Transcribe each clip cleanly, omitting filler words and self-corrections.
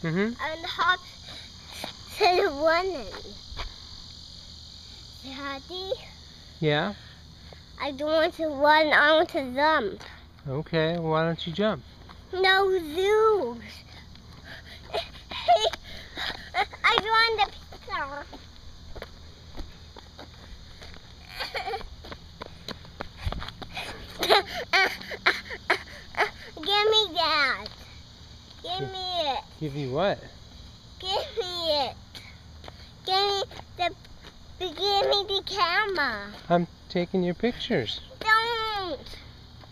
Mm-hmm. And hop to running. Daddy, Yeah? I don't want to run, I want to jump. Okay, well, why don't you jump? No zoos. I want the picture. Give me that. Give me it. Give you what? Give me it. Give me the camera. I'm taking your pictures. Don't.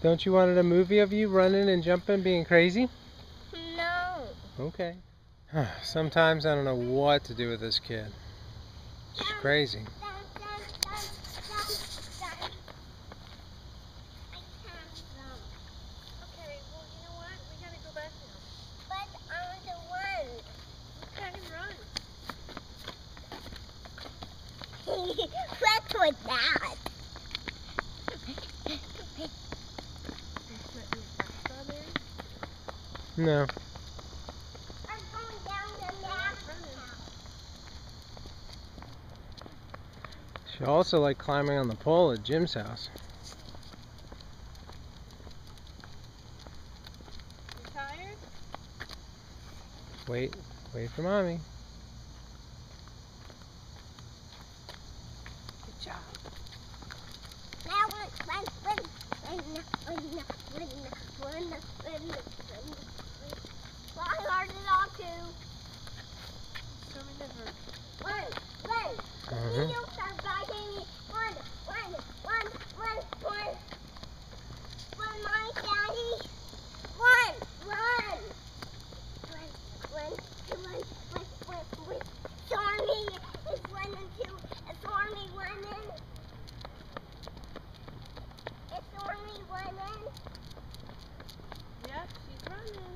Don't you want a movie of you running and jumping, being crazy? No. Okay. Sometimes I don't know what to do with this kid. She's crazy. I can't jump. Okay, well, you know what? We gotta go back now. But I'm the one. You can't run. What's with that? No. I'm going down the mountain. She also liked climbing on the pole at Jim's house. You tired? Wait for mommy. Good job. Now run. Fly hard as all too. Swimming the river. Run. Uh-huh. You start biting me. Run, my daddy. Run. Stormy is running too. Is Stormy running? Yep, she's running.